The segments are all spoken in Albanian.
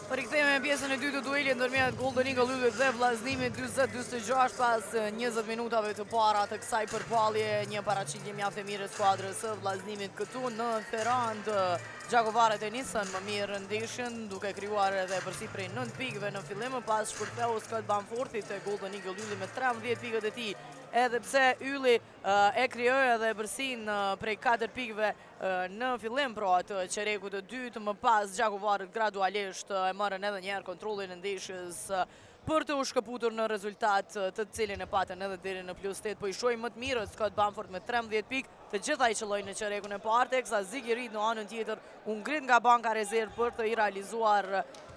Rikthehemi në pjesën e dytë të duelit ndërmjet Golden Eagle Yllit dhe vllazënimit 40-46 pas 20 minutave të para të kësaj përballje, një paraqitje mjaft e mirë e skuadrës së vllazënimit këtu në Ferrand. Gjakovarët e nisën më mirë ndeshjen, duke krijuar edhe përsi prej 9 pikëve në fillim, pas shpërtheus Scott Bamfortit te Golden Eagle Ylli me 13 pikët e tij. Edhe pse Ylli e krijoi edhe përsin prej 4 pikëve në fillim, pra atë çerekut të dytë, më pas Gjakovarët gradualisht e marrën edhe një herë kontrollin e ndeshjes për të u shkëputur në rezultat, të cilin e patën edhe deri në +8, po i shohim më të mirë Scott Bamford me 13 pikë, të gjitha i qëllojnë në çerekun e parë, teksa Ziggy Reed në anën tjetër u ngrit nga banka rezervë për të i realizuar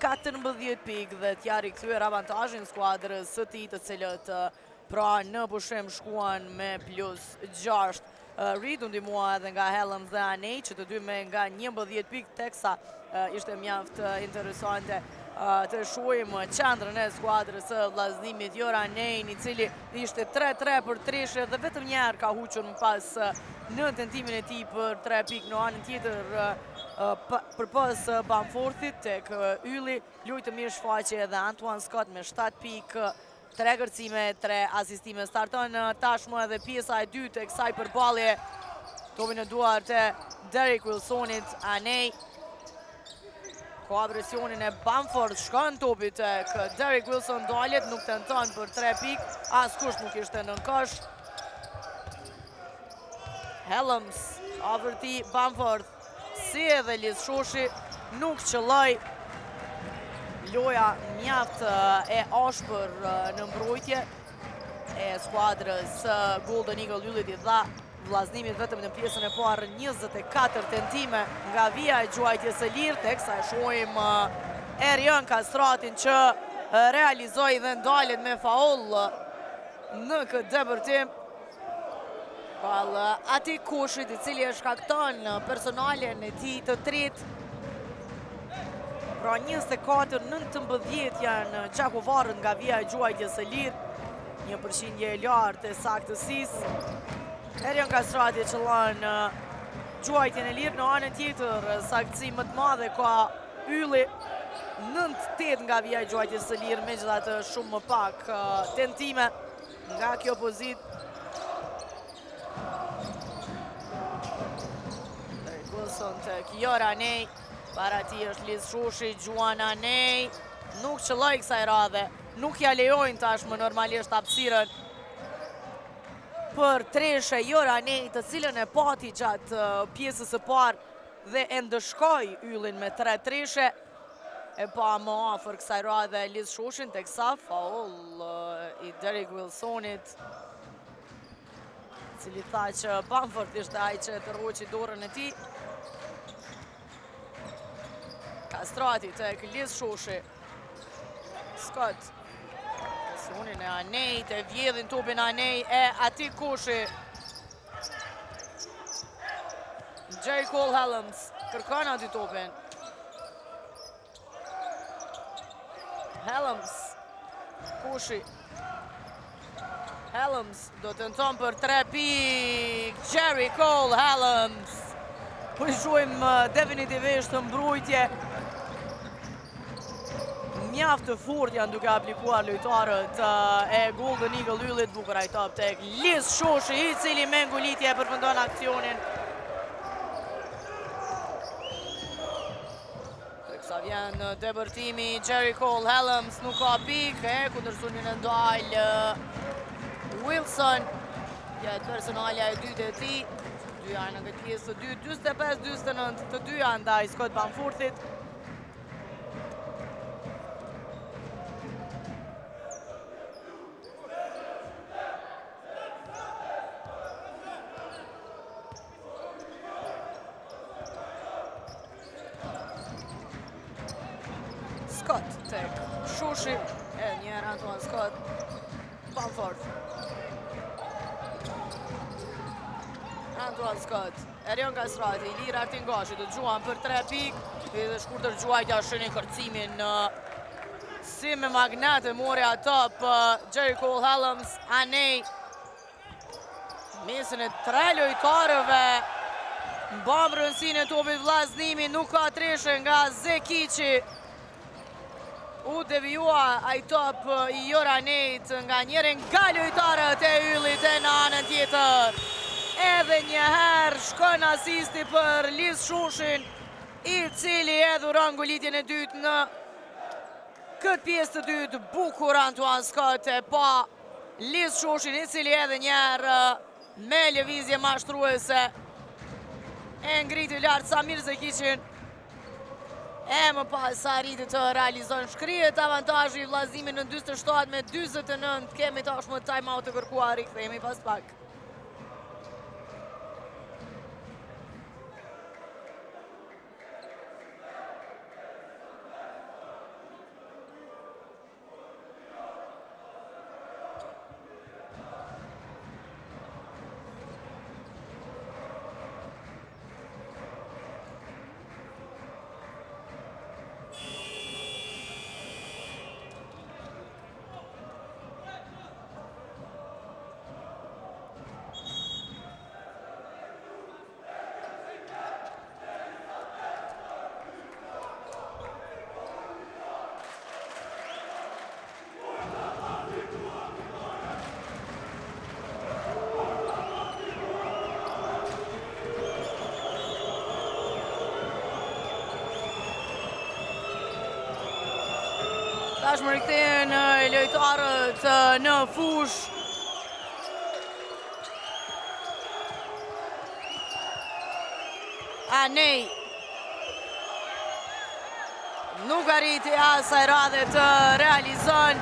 14 pikë dhe t'ja rikthyer avantazhin skuadrës së tij, të cilët pra në pushim shkuan me +6. Reed u ndihmua edhe nga Helms dhe Anej, që të dy me nga 11 pikë, teksa ishte mjaft interesante të shohim qendrën e skuadrës së vllazënimit Jora Nejn, i cili ishte 3-3 për treshe dhe vetëm një herë ka huqur më pas në tentimin e tij për 3 pikë. Në anën tjetër përpas Bamfortit tek Ylli luajtë mirë shfaqje edhe Antoine Scott me 7 pikë, 3 kërcime, 3 asistime. Starton tashmë edhe pjesa e dytë e kësaj përballje. Topi në duar të Derek Wilsonit, Anej. Ka presionin e Bamford, shkon topi tek Derek Wilson, dalet, nuk tenton për 3 pikë, askush nuk ishte nën kosh. Helms, afërti Bamford, si edhe Liz Shoshi, nuk qëlloj. Loja mjaft e ashpër në mbrojtje e skuadrës Golden Eagle Yllit, i dha vllazënimit vetëm në pjesën e parë 24 tentime nga vija e gjuajtjes së lirë, teksa e shohim Erion Kastratin që realizoi dhe ndalet me faul në këtë debërtim. Ball Ati Kushit, i cili e shkakton personalen e tij të tretë. Pra 24-19 janë Gjakovarët nga vija e gjuajtjes së lirë, një përqindje e lartë e saktësisë. Erion Kastrati qëllon gjuajtjen e lirë, në anën tjetër saktësi më të madhe ka Ylli, 9-8 nga vija e gjuajtjes së lirë, megjithatë shumë më pak tentime nga kjo pozitë. Derek Wilson tek Jora Anej, para ti është Liz Shoshi, Gjuan Anej, nuk qëlloj kësaj radhe, nuk ja lejojnë tashmë normalisht hapësirën për treshe Jora Anej, të cilën e pati gjatë pjesës së parë dhe e ndëshkoi Yllin me 3 treshe. E pa më afër kësaj radhe Liz Shoshin, teksa faul i Derek Wilsonit, cili tha që Bamford ishte ai që të rroqi dorën e tij. Kastrati tek Liz Shoshi. Scott. Presionin e Anej, të vjedhin topin Anej e Ati Kushi. J. Cole Helms kërkon aty topin. Helms, Kushi. Helms do të tenton për 3 pikë. Jerry Cole Helms. Po i shohim definitivisht të mbrojtje mjaft të fort janë duke aplikuar lojtarët e Golden Eagle Yllit. Bukur ai top tek Liz Shoshi, i cili me ngulitje përfundon aksionin. Teksa vjen debërtimi, Jerry Cole Helms nuk ka pikë, kundërshtunin e ndal Wilson. Ja personalja e dytë e tij. Dy janë në këtë pjesë të dytë, 45-49, të dyja ndaj Scott Bamfortit. Scott tek Shoshi, e njerë Antoine Scott, Bamford. Antoine Scott, Erion Kastrati, Lira Artingashi, të gjuan për 3 pikë, dhe shkurtër gjuajtja shënin kërcimin si me magnet e mori atop Jerry Cole Helms, Anej. Mesin e 3 lojtarëve, mbam rëndësinë e topit vllazënimi, nuk ka treshe nga Zekiqi. U devijua ai top I Joranejt nga njërin nga lojtarët e Yllit e në anën tjetër. Edhe njëherë shkon asisti për Liz Shushin, I cili e dhuron golitjen e dytë në këtë pjesë të dytë. Bukur Antoine Scott e pa Liz Shushin, I cili edhe njëherë me lëvizje mashtruese e ngriti lartë Samir Zekiqin. E më pas arriti të realizon shkrihet avantazhi I vllazimit në 47 me 49. Kemi tashmë time out të kërkuar, rikthehemi pas pak. Tashmë rikthehen lojtarët në fush. Anej nuk arriti asaj radhe të realizon.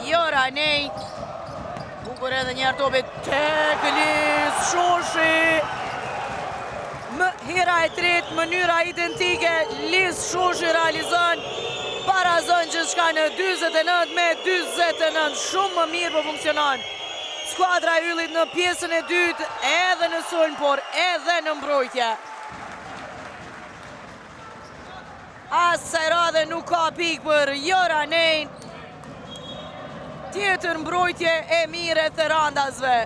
Joranej bukur edhe njërë topit tek Liz Shushi. Më hera e tretë, mënyra identike, Liz Shushi realizon. Parazon që shka në 49 me 49, shumë më mirë po funksionon. Skuadra e Yllit në pjesën e dytë, edhe në sulm, por edhe në mbrojtje. Asaj radhe nuk ka pikë për Joranejn. Tjetër mbrojtje e mire të randazve.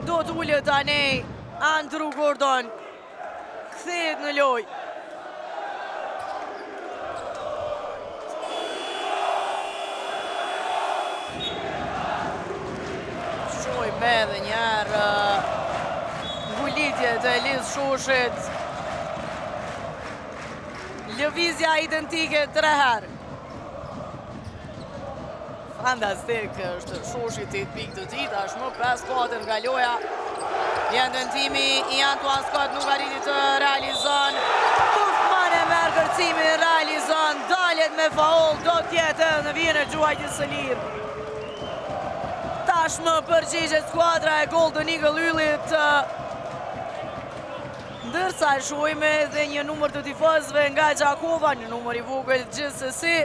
Do të ullët Anej, Andrew Gordon. Kthehet në loj. Shojmë edhe njerë ngulitje të Liz Shushit. Lëvizja identike 3 herë. Fantastik është Shushit 8 pikë të tij, tashmë 5-4 nga loja. Tentimi I Antoine Scott nuk arriti të realizon. Huffman e merr kërcimin, realizon, dalet me faul, do tjetë në vjen e gjuajtjes së lirë. Tashmë përgjigjet skuadra e Golden Eagle Yllit. Ndërsa shohime edhe një numër të tifozëve nga Gjakova, një numër I vogël gjithsesi.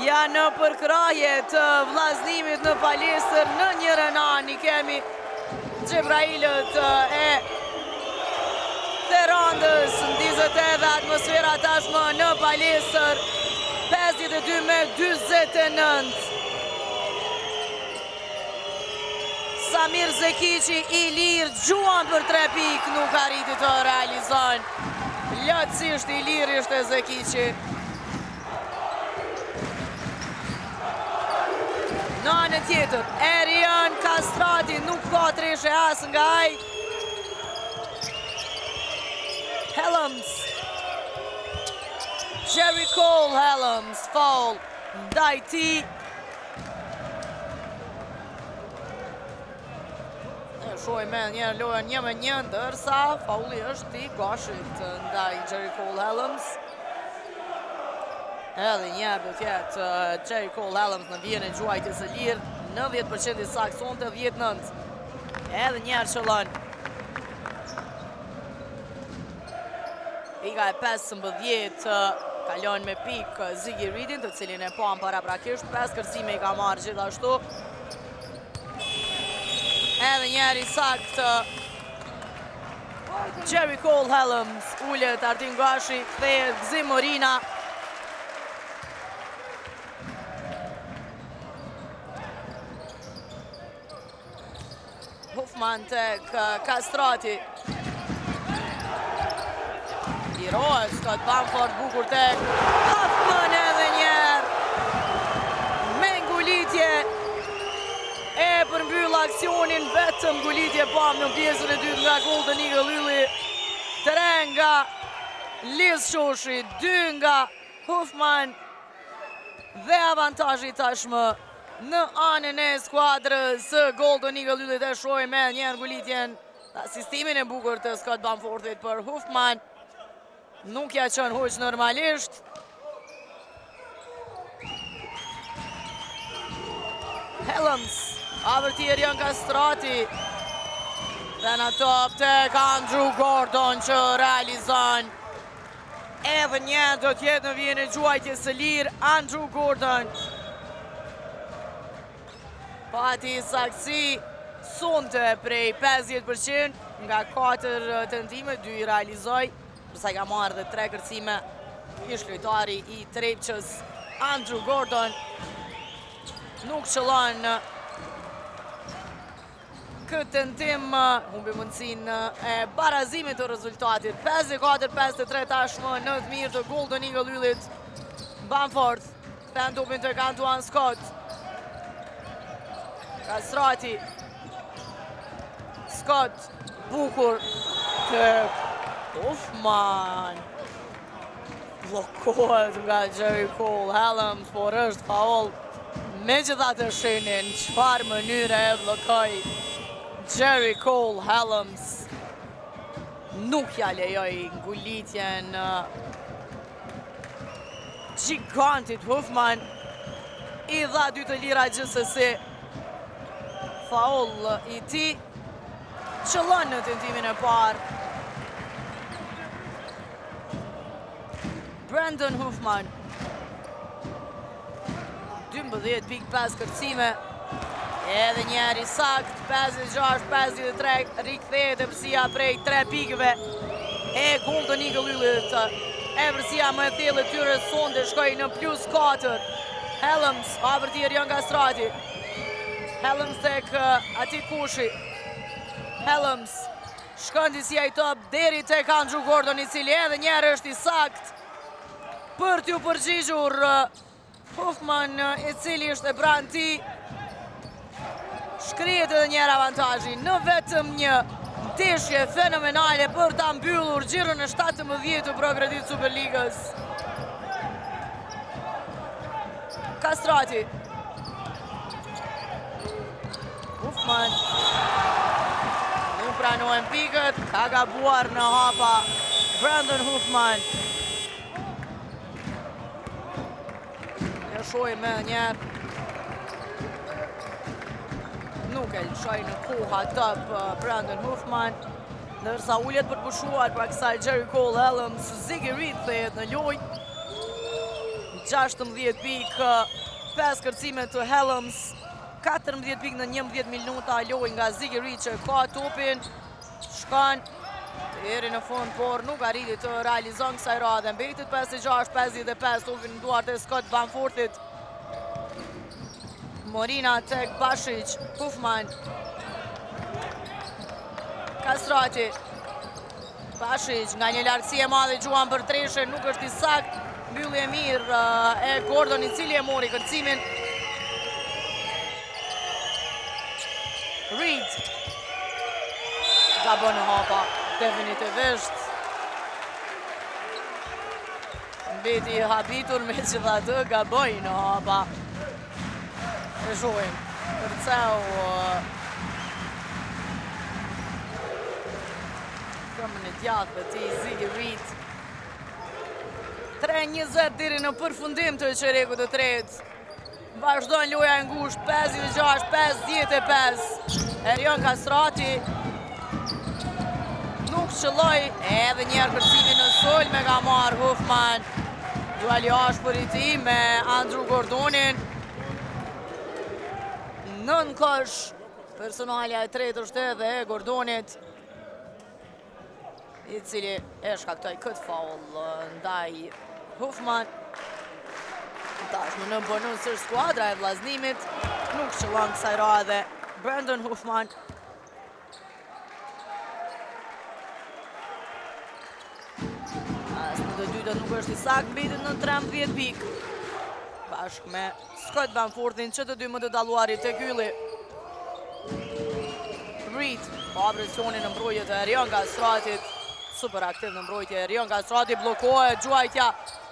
Ja në përkrahje të vllazimit në palestër në njërën anë I kemi Gjebrailët e Therandës, ndizët edhe atmosfera tashmë në palestër, 52 me 49. Samir Zekiqi I lirë, gjuan për 3 pikë, nuk arriti të realizon. Lotësisht I lirë ishte Zekiqi. Në anën tjetër, Erian Kastrati nuk ka treshe as nga ai. Helms. Jerry Cole Helms, foul, ndaj ti. Shojmë njerë lojën 1-1, ndërsa fauli është I Gashit ndaj Jerry Cole Helms. Edhe njerë do tjetë Jerry Cole Helms në vjen e gjuajtjes së lirë, 90% I sakt sonte 10-9. Edhe njerë qëllon. Pika e 15 kalon me pikë Ziggy Reedin, të cilin e pam paraprakisht, 5 kërcime I ka marrë gjithashtu. Edhe njerë I sakt Jerry Cole Helms, ullet Artin Gashi, kthehet Gzim Morina. Huffman tek Kastrati. Lirohet Scott Bamford, bukur tek Huffman edhe njerë. Me ngulitje e përmbyll aksionin, vetëm ngulitje pam në pjesën e dytë nga Golden Eagle Ylli. 3 nga Liz Shoshi, 2 nga Huffman dhe avantazhi tashmë në anën e skuadrës së Golden Eagle Ylli. Dhe shohim me një ngulitjen, asistimin e bukur të Scott Bamfordit për Huffman. Nuk ja qënë hoq normalisht. Helms, avërtir janë Kastrati. Dhe në top tek Andrew Gordon që realizon. Edhe një do tjetë në vjen e gjuajtje së lirë Andrew Gordon. Pati saktësi sonte prej 50% nga 4 tentime, 2 i realizoj. Përsa ka marrë dhe 3 kërcime, ish lojtari i Trepqës Andrew Gordon. Nuk qëllon këtë tentim, humbi mundësin e barazimit të rezultatit. 54-53 tashmë në të mirë të Golden Eagle Yllit. Bamford, kthen topin të Antoine Scott. Kastrati. Scott, bukur të Huffman. Blokohet nga Jerry Cole. Helms, por është faul. Me gjitha të shinin, qëfar mënyre e blokoj Jerry Cole Helms. Nuk ja lejoj ngulitjen gigantit Huffman. I dha 2 të lira gjithsesi. Faul i ti qëllon në tentimin e parë. Brandon Huffman, 12.5 kërcime, edhe njeri sakt, 56-53, rikthehet e përsia prej 3 pikëve e Golden Eagle Yllit. E përsia më e thellë tyre sonde shkoj në +4. Helms, avërtir janë Kastrati. Helms tek Ati Kushi. Helms, shkon disia i top deri tek Andrew Gordon, i cili edhe njerë është i sakt për t'ju përgjigjur Huffman, i cili është e pranë ti. Shkrihet edhe njerë avantazhi në vetëm një ndeshje fenomenale për ta mbyllur gjirën e 17 të Progredit Superligës. Kastrati. Huffman. Nuk pranojnë pikët, ka gabuar në hapa Brandon Huffman. Shoj me njerë. Nuk e lëshoj në koha top Brandon Huffman. Nërsa ullet për pushuar pra kësaj Jerry Cole Helms. Ziggy Reed thejet në loj. 16 pikë, 5 kërcime të Helms. 14 pikë në 11 minuta loj nga Ziggy Reed që ka topin. Shkan deri në fund, por nuk arriti të realizon kësaj radhe. Mbetit 56-55, topin në duart e Scott Bamfordit. Morina tek Bashic, Huffman. Kastrati. Bashic nga një lartësi e madhe gjuan për treshe, nuk është i sakt. Mbylli e mirë e Gordon, i cili e mori kërcimin. Reed. Gabon në hapa. Definitivisht. Mbeti habitur me gjitha të gaboj në hapa. E shojmë. Kërceu këmën e djathë të ti Ziggy Reed. 3-20 diri në përfundim të qerekut të tretë. Vazhdojnë loja e ngusht, 56-55. Erion Kastrati. Nuk qëlloj, edhe njerë kërcimin në sul me ka marrë Huffman. Duali ashpër i ti me Andrew Gordonin. 9 kosh, personalja e tretë është edhe e Gordonit, i cili e shkaktoj këtë faul ndaj Huffman. Tashmë në bonusër skuadra e vllaznimit, nuk qëllon kësaj radhe Brandon Huffman. e dyta nuk është i sakt, mbetet në 13 pik. Bashkë me Scott Bamforthin që të dy më të dalluarit të kylli. Reed, pa presionin në mbrojtje të Erion Kastratit. Super aktiv në mbrojtje Erion Kastrati, blokohet gjuajtja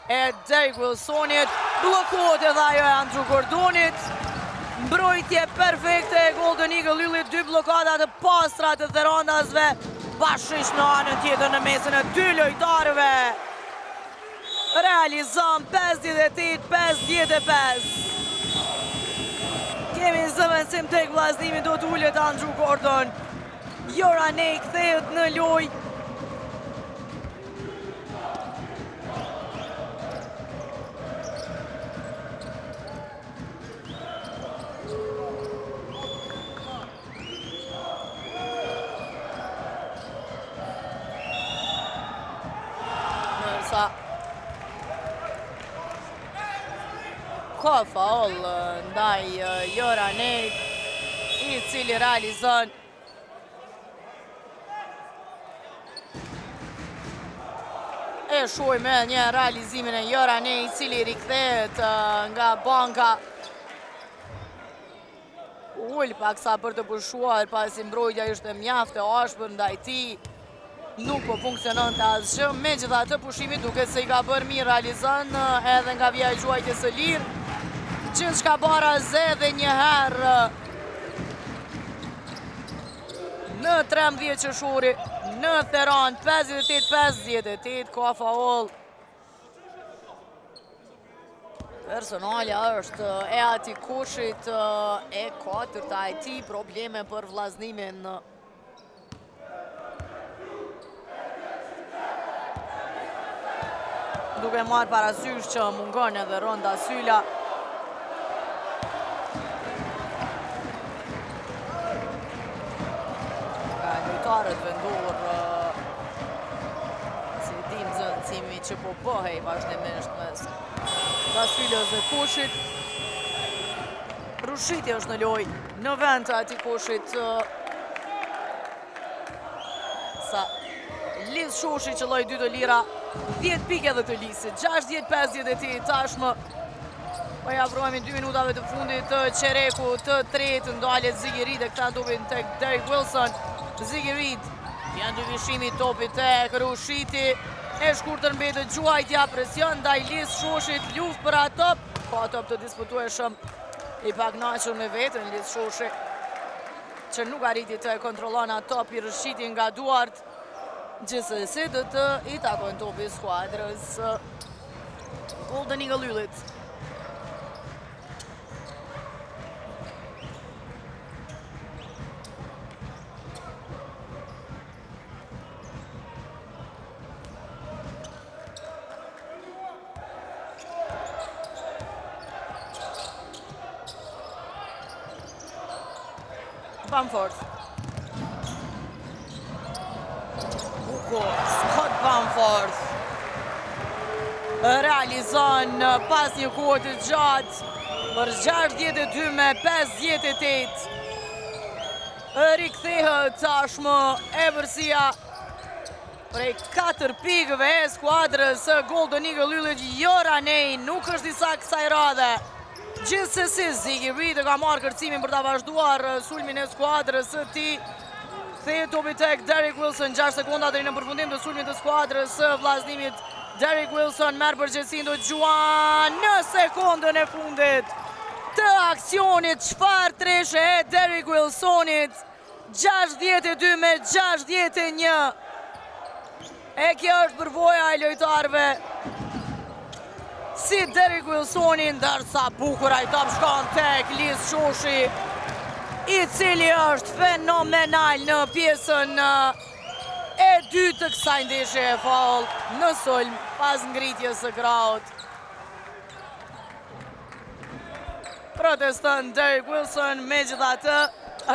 e Derek Wilsonit. Blokohet edhe ajo e Andrew Gordonit. Mbrojtje perfekte e Golden Eagle Yllit, 2 blokadat të pastra të Therondasve. Bashkësh në anën tjetër në mesin e 2 lojtarëve. Realizon 58-55. Kemi zëvendësim tek vllaznimi, do të ulet Andrew Gordon. Joranej kthehet në lojë. Ka faul ndaj Joranej, i cili realizon e shojmë një realizimin e Joranej, i cili rikthehet nga banka. Ul paksa për të pushuar pasi mbrojtja ishte mjaft e ashpër ndaj tij. Nuk po funksionon të asgjë, megjithatë pushimi duket se i ka bërë mirë, realizon edhe nga vija e gjuajtjes së lirë. Gjithçka baraze dhe një herë në 13 qershori në Theron, 58-58, ka faul. Personalja është e ati Kushit, e 4 e tij, probleme për vllaznimin. Duke marrë parasysh që mungon edhe Ronda Syla. Ka lojtarët vendor si dim zëndësimi që po bëhej vazhdimisht mes Vasylos dhe Kushit. Rushitje është në lojë në vend të atij Kushit. Sa Liz Shoshi që lloj 2 të lira, 10 pike dhe të lisit, 60-58 tashmë. Po ja afrohemi 2 minutave të fundit të qereku të tretë, ndalet Ziggy Reed e këta topin tek Derek Wilson. Ziggy Reed, janë dy vishimi topit tek Rushiti, e shkurtër mbetet gjuajtja, presion ndaj Liz Shoshit, luftë për atë top, ka top të disputueshëm, i pagnaqur me veten Liz Shoshi, që nuk arriti të kontrollon atë top, i rëshiti nga duart. Gjithsesi do të i takojnë topi skuadrës Golden Eagle Yllit. Bamford. Scott Bamford realizon pas një kohë të gjatë për 62-58. Rikthehet tashmë Eversia prej 4 pikëve e skuadrës Golden Eagle Yllit. Joranej nuk është i saktë kësaj radhe. Gjithsesi Ziggy Reed ka marrë kërcimin për ta vazhduar sulmin e skuadrës së tij. Kthehet topi tek Derek Wilson, 6 sekonda deri në përfundim të sulmit të skuadrës së vllaznimit. Derek Wilson merr përgjegjësinë, do gjuan në sekondën e fundit të aksionit. Çfarë treshe e Derek Wilsonit, 62-61. E kjo është përvoja e lojtarëve si Derek Wilsoni, ndërsa bukur ai top shkon tek Liz Shoshi, i cili është fenomenal në pjesën e dytë të kësaj ndeshje. E faul në sulm pas ngritjes së kraut. Proteston Derek Wilson, megjithatë,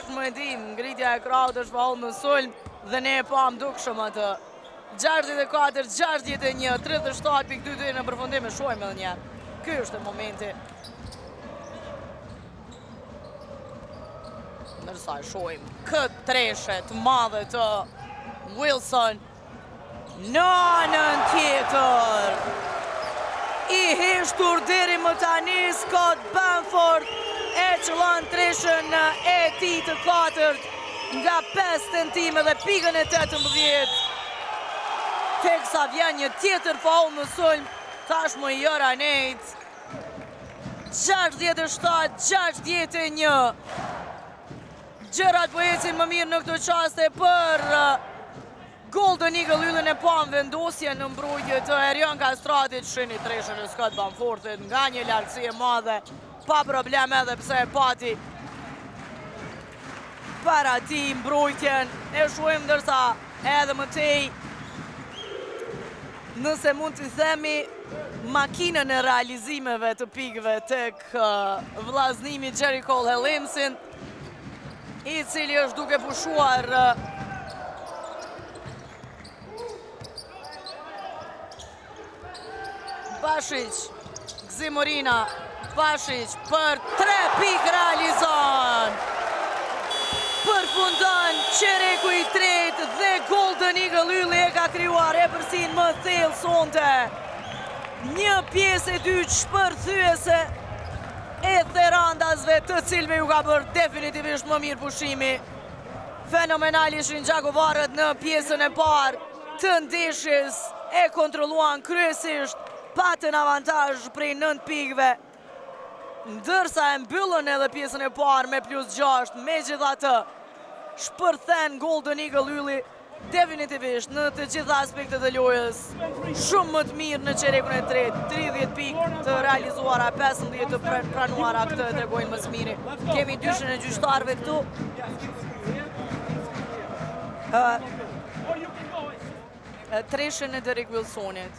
atë më e dim, ngritja e kraut është faul në sulm dhe ne e pam dukshëm atë. 64-61, 37.22 në përfundim, e shohim edhe njerë. Ky është momenti. Nërsa e shohim këtë treshe të madhe të Wilson. Në anën tjetër, i heshtur deri më tani Scott Bamford e qëllon treshën e ti të katërt nga 5 tentime dhe pikën e 18. Teksa vjen një tjetër faul në sulm, tashmë Jora Nejt. 67-61. Gjërat po ecin më mirë në këto qaste për Golden Eagle. Yllën e pam vendosje në mbrojtje të Erion Kastratit. Shini treshën e Scott Bamfordit nga një lartësi e madhe, pa problem edhe pse e pati para ti mbrojtjen. E shohim ndërsa edhe më tej, nëse mund të themi, makinën e realizimeve të pikëve tek vllaznimi Jerry Cole Hellimsin, i cili është duke pushuar Bashic, Gzimorina, Bashic për 3 pikë realizon. Përfundon qereku i tretë dhe Golden Eagle Ylli e ka krijuar e përsin më thellë sonte. Një pjesë e dytë shpërthyese e therandasve, të cilve ju ka bërë definitivisht më mirë pushimi. Fenomenal ishin gjakovarët në pjesën e parë të ndeshjes, e kontrolluan kryesisht, patën avantazh prej 9 pikëve, ndërsa e mbyllën edhe pjesën e parë me +6. Megjithatë, shpërthen Golden Eagle Ylli definitivisht në të gjitha aspektet e lojës shumë më të mirë në qerekun e tretë. 30 pikë të realizuara, 15 të pranuara, këtë e tregojnë më së miri. Kemi dyshën e gjyqtarëve këtu. Treshën e Derek Wilsonit.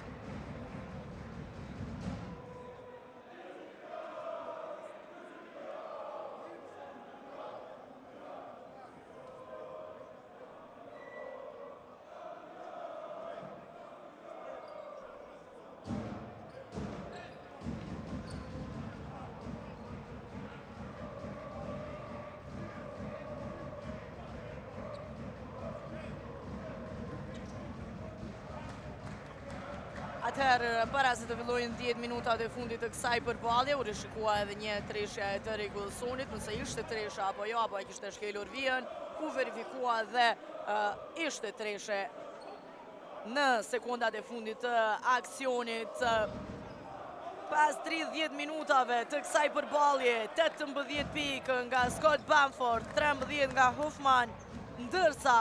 Atëherë, para se të fillojnë 10 minutat e fundit të kësaj përballje, u rishikua edhe një treshje e Derek Wilsonit, nëse ishte tresha apo jo, apo e kishte shkelur vijën, u verifikua dhe ishte treshe në sekondat e fundit të aksionit. Pas 30 minutave të kësaj përballje, 18 pikë nga Scott Bamford, 13 nga Huffman, ndërsa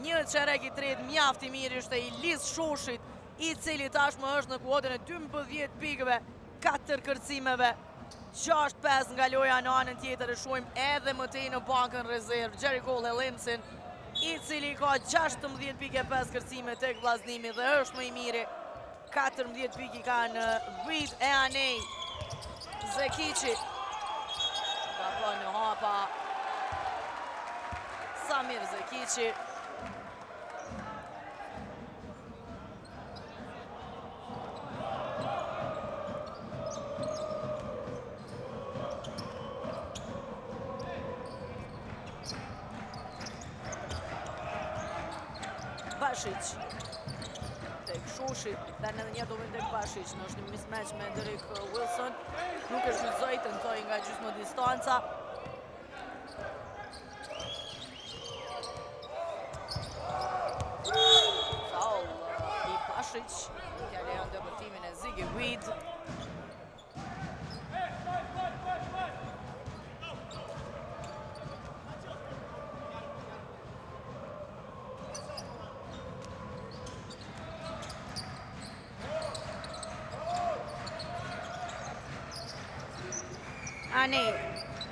një qerek i tretë mjaft i mirë ishte i Liz Shoshit, i cili tashmë është në kuotën e 12 pikëve, 4 kërcimeve, 6-5 nga loja në anën tjetër. E shohim edhe më tej në bankën rezervë Jerry Cole Hellimsin, i cili ka 16 pikë e 5 kërcime tek vllaznimi dhe është më i miri. 14 pikë i kanë Reed e Anej. Zekici ka bërë në hapa Samir Zekici. Bashic tek Shoshi, dhe në një dovin tek Bashic, në është një mismatch me Derek Wilson, nuk e shfrytëzoi, tentoi nga gjysmë distanca. Foul i Bashic, ja lejon debërtimin e Ziggy Reed. Anej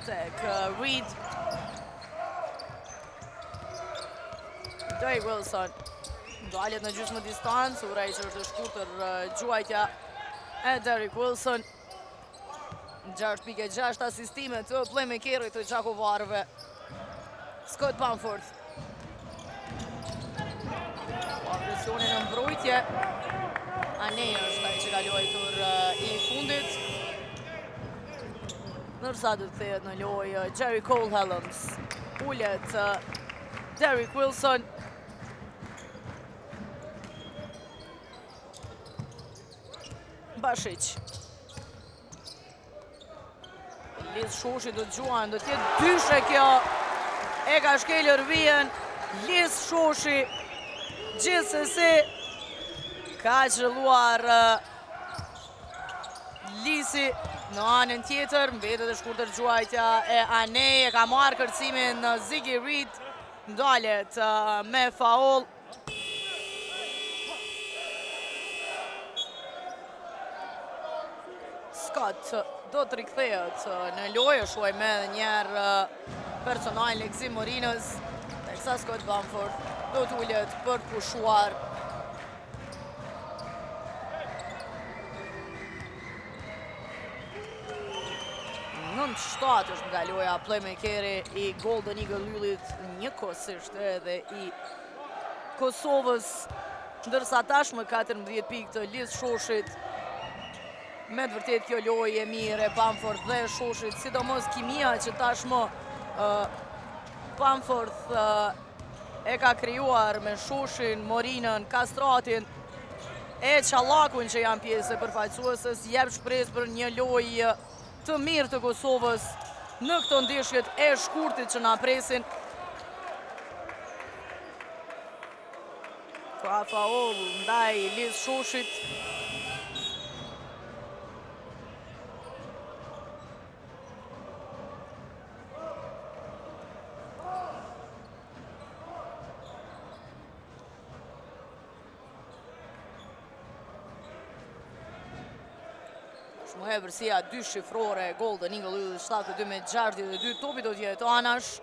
tek Reed. Derek Wilson dalet në gjysmë distancë, urrej që është shkurtër gjuajtja e Derek Wilson. 6.6 asistime të playmakerit të gjakovarëve Scott Bamford. Presionin në mbrojtje. Anej është ai që ka luajtur i fundit. Nërsa do të thehet në lojë Jerry Cole Hellims. Ullet Derek Wilson. Bashic. Liz Shoshi do të gjuan, do t'jetë dyshe kjo. E ka shkelër vijen. Liz Shoshi gjithsesi ka qëlluar Lisi në anën tjetër. Mbetet e shkurtër gjuajtja e Anej. E ka marrë kërcimin Ziggy Reed. Ndalet me faul. Scott do të rikthehet në lojë, shuaj me njerë personal në Gzim Morinës, teksa Scott Bamford do të ullet për të pushuar. Nënt 7 është nga loja playmakeri i Golden Eagle Lullit, njëkohësisht edhe i Kosovës, ndërsa tashmë 14 pikë të Liz Shoshit. Me të vërtet kjo lojë e mirë e Bamford dhe Shoshit, sidomos kimia që tashmë Bamford e ka krijuar me Shoshin, Morinën, Kastratin e Qallakun që janë pjesë e përfaqësuesës, jep shpresë për një lojë të mirë të Kosovës në këto ndeshjet e shkurtit që na presin. Ka faul ndaj Liz Shoshit. Muhevërsia 2 shifrore, Golden Eagle Lullit 72-62, topi do t'jetë Anash.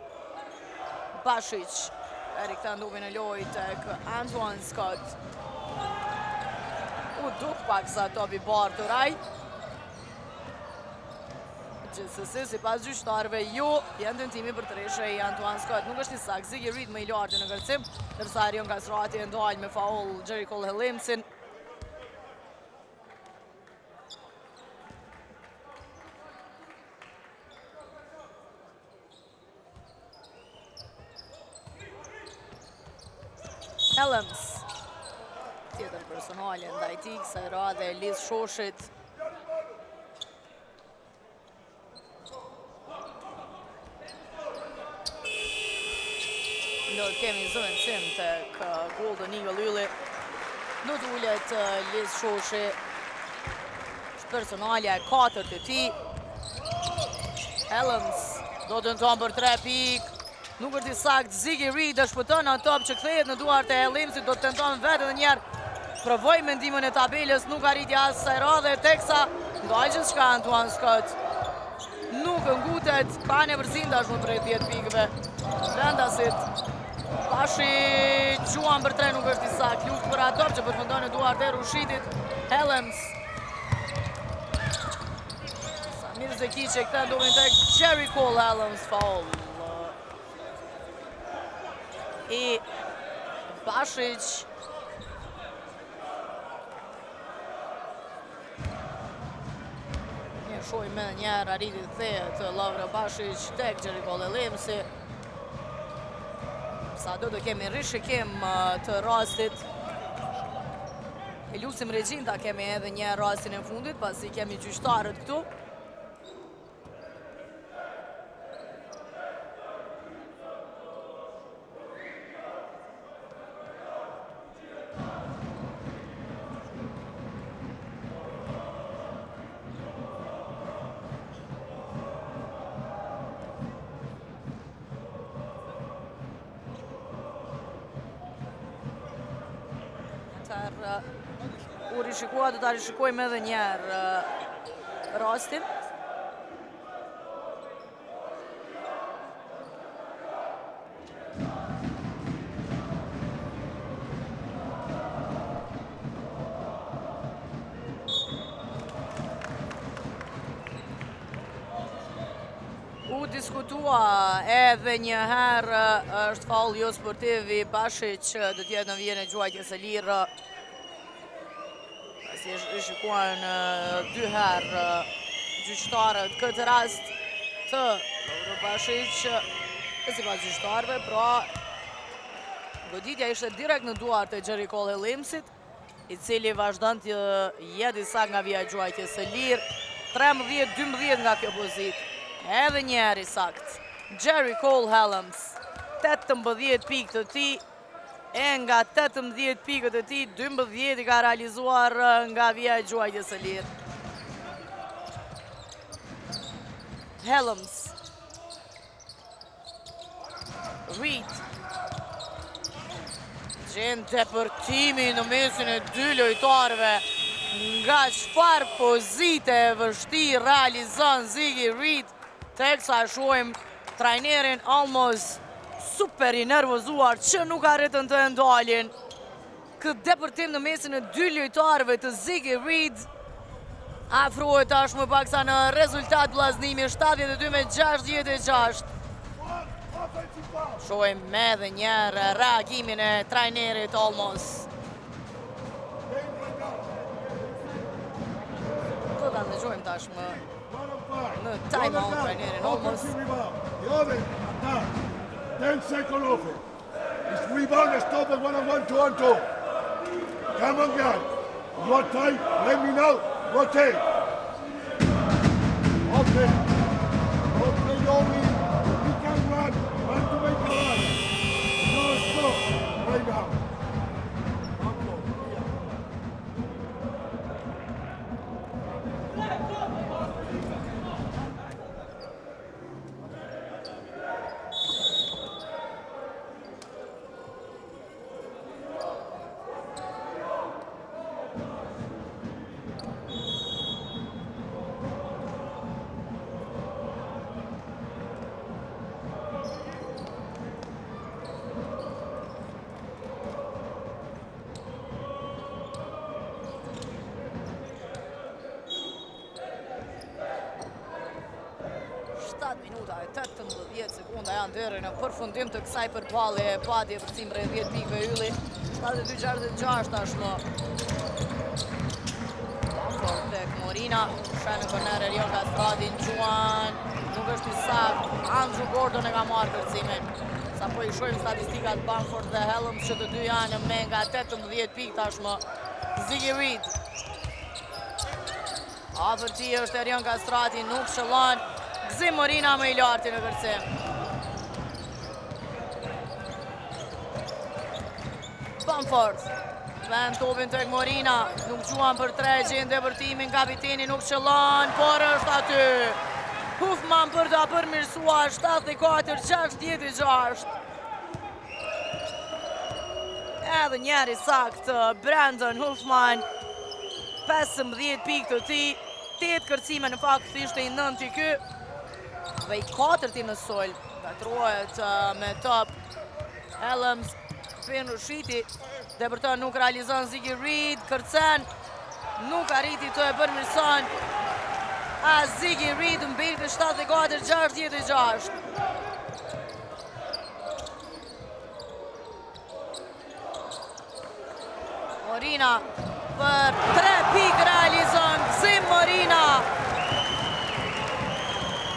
Bashic, e rikëtan dopin e lojë tek Antoine Scott. U duk pak sa topi barë të raj. Gjithsesi, si pas gjyqtarëve, jo, janë tentimi për të reshe i Antoine Scott. Nuk është i sak, Ziggy Reed më i lartë në kërcim, dërsa Arion Kastrati e ndalë me faul Jericho Hellimsin. Hellims, tjetër personale ndaj tij, kësaj radhe Liz Shoshit. Do të kemi zëvendësim tek Golden Eagle Lullit. Do të ullet Liz Shoshi, personalja e 4 të tij. Hellims do të tenton për 3 pikë. Nuk është i sakt, Ziggy Reed është shpëton në top që kthehet në duart e Hellimsit, do të tenton vetë edhe njerë. Provoj mendimin e tabelës, nuk arritja as saj radhe, teksa ndaj gjithçka Antoine Scott. Nuk ngutet, ka nevërsin tashmë drejt 10 pikëve. Vendasit. Pashi quan për 3, nuk është i sakt. Luftë për ato që përfundon në duart e Rushitit. Hellims. Samir Zeki që këta ndovin tek Jericho Hellims faul. I Bashic. Një shoj me njerë arritit thejet Lavra Bashic tek Jericho Hellimsi. Sa do të kemi rishikim të rastit. E lusim regjinta kemi edhe një rastin e fundit, pasi kemi gjyqtarët këtu. U rishikua, do ta rishikojmë edhe njerë rastin. U diskutua edhe një herë, është faul jo sportiv i Bashic, do t'jetë në vijën e gjuajtjes së lirë. Si shikuan 2 herë gjyqtarët këtë rast të Bashic, si pas gjyqtarëve, pra goditja ishte direkt në duart e Jericho Hellimsit. i cili vazhdon të jetë disa nga vija gjuajtjes së lirë. 13-12 nga kjo pozit. Edhe njeri sakt. Jerry Cole Helms, 18 pikë të ti, e nga 18 pikët e ti, 12 i ka realizuar nga vija gjuajtjes së lirë. Helms. Reed. Gjenë depërtimi në mesin e dy lojtarëve. Nga çfarë pozite vështirë realizon Ziggy Reed, teksa shohim trajnerin almost super i nervozuar që nuk arritën të ndalin. Këtë depërtim në mesin e dy lojtarëve të Ziggy Reed afrohet tashmë paksa në rezultat vllaznimi 72-66. Shohim edhe njerë reagimin e trajnerit almost. Do ta ndëgjojmë tashmë në time out trajnerin almost. 10 seconds off it. It's rebound and stop it 1-on-1, 2-on-2. Come on, guys. Rotate. Let me know. Rotate. Okay. Okay, only. He can run. Run to make a run. No, stop. Right now. Minuta e 18 sekunda janë deri në përfundim të kësaj përballje, padje përcim rreth 10 pikëve ylli. 72-66 tashmë. Bamford tek Morina, shën në korner Erion Kastrati Gjuan, nuk është i sakt. Andrew Gordon e ka marrë përcimin. Sa po i shohim statistikat Bamford dhe Helms që të dy janë me nga 18 pikë tashmë. Ziggy Reed. Afërti është Erion Kastrati, nuk shëllon. Gzim Morina më i larti në kërcim. Bamford. Vend topin tek Morina. Nuk gjuan për 3, gjen depërtimin, kapiteni nuk qëllon, por është aty. Hufman për ta përmirësuar 74-66. Edhe njeri sakt, Brandon Hufman. 15 pikë të ti, 8 kërcime në fakt ishte i 9 i ky. Dhe i 4 në sol, gatrohet me top. Helms, Finn Rushiti, depërton nuk realizon Ziggy Reed, kërcen, nuk arriti të e përmirëson. Ziggy Reed mbeti 74-66. Morina për 3 pikë realizon Gzim Morina.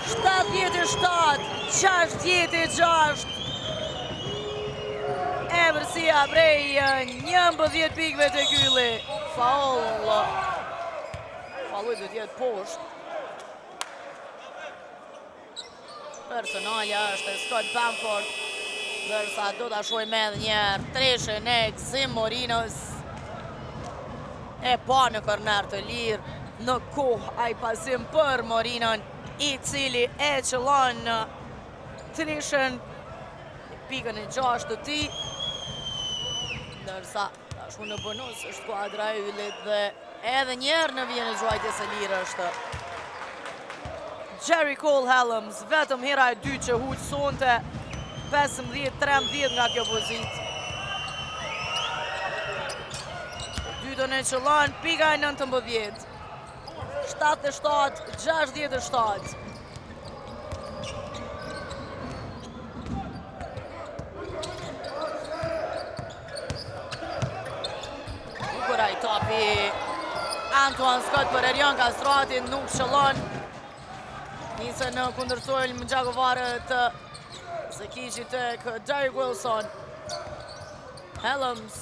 77-66. Emërsia prej 11 pikëve të kylli. Faul. Falluj do t'jetë poshtë. Personalja është Scott Bamford. Dërsa do t'a shohim edhe njerë treshën e Gzim Morinës. E pa në korner të lirë. Në kohë ai pasim për Morinën, i cili e qëllon në trishën pikën e 6 të ti. Ndërsa tashmë në bonus është skuadra e yllit dhe edhe njerë në vijën e gjuajtjes së lirë është Jerry Cole Helms, vetëm hera e 2 që huq sonte. 15-13 nga kjo pozit. Dytën e qëllon, pika e 19. 77-67. Bukuraj topi Antoine Scott për Erion Kastrati, nuk qëllon. Nise në kundërsojnë më gjakovarët se kishi tek Derrick Wilson. Helms.